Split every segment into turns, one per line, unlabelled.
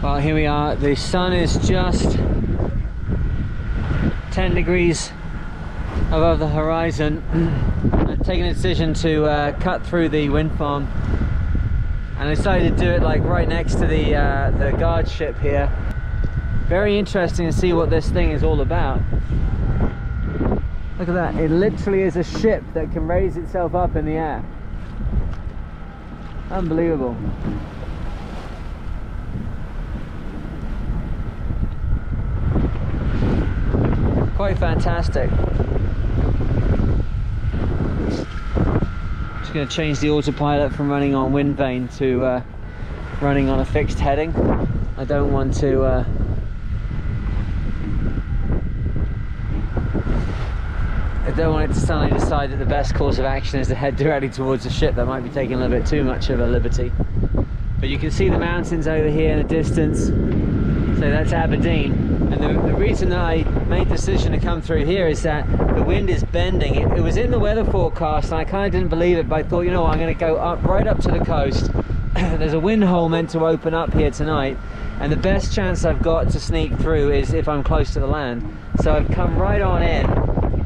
Well, here we are. The sun is just 10 degrees above the horizon. I've taken a decision to cut through the wind farm, and I decided to do it like right next to the guard ship here. Very interesting to see what this thing is all about. Look at that, it literally is a ship that can raise itself up in the air. Unbelievable. Quite fantastic. Just going to change the autopilot from running on wind vane to running on a fixed heading. I don't want to it to suddenly decide that the best course of action is to head directly towards the ship. That might be taking a little bit too much of a liberty. But you can see the mountains over here in the distance. So that's Aberdeen. And the reason that I made the decision to come through here is that the wind is bending. It was in the weather forecast and I kind of didn't believe it, but I thought, you know what, I'm going to go right up to the coast. There's a wind hole meant to open up here tonight, and the best chance I've got to sneak through is if I'm close to the land. So I've come right on in,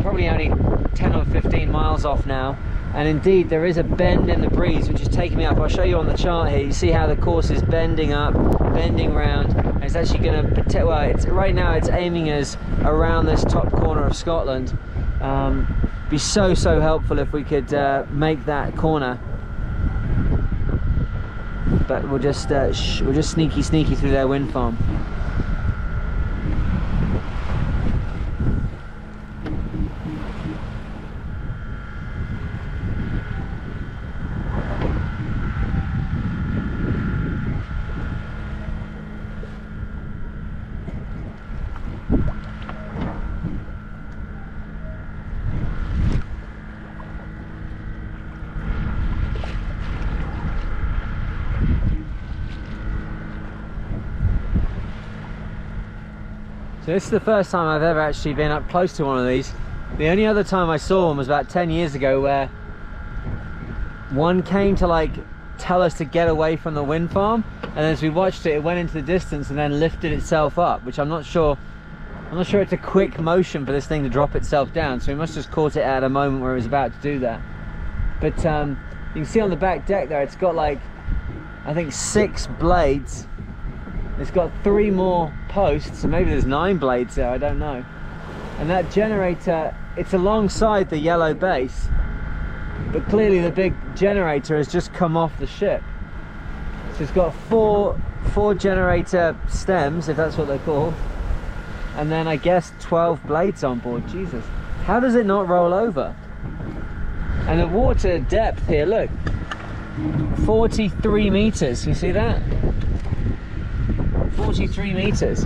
probably only 10 or 15 miles off now, and indeed there is a bend in the breeze which is taking me up. I'll show you on the chart here. You see how the course is bending up, bending round, and it's actually going to, well, right now it's aiming us around this top corner of Scotland. Be so helpful if we could make that corner, but we'll just sneaky through their wind farm. So this is the first time I've ever actually been up close to one of these. The only other time I saw one was about 10 years ago, where one came to like tell us to get away from the wind farm, and as we watched it, it went into the distance and then lifted itself up, which I'm not sure it's a quick motion for this thing to drop itself down, so we must just caught it at a moment where it was about to do that. But you can see on the back deck there, it's got like, I think 6 blades. It's got 3 more posts, so maybe there's 9 blades there, I don't know. And that generator, it's alongside the yellow base, but clearly the big generator has just come off the ship. So it's got four generator stems, if that's what they're called, and then I guess 12 blades on board. Jesus, how does it not roll over? And the water depth here, look, 43 meters, you see that? 43 meters.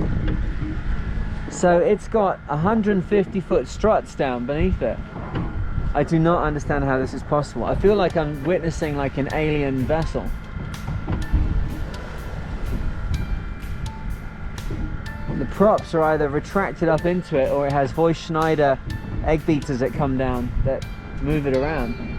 So it's got 150-foot struts down beneath it. I do not understand how this is possible. I feel like I'm witnessing like an alien vessel. The props are either retracted up into it, or it has voice Schneider egg beaters that come down that move it around.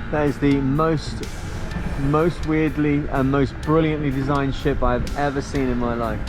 That is the most weirdly and most brilliantly designed ship I've ever seen in my life.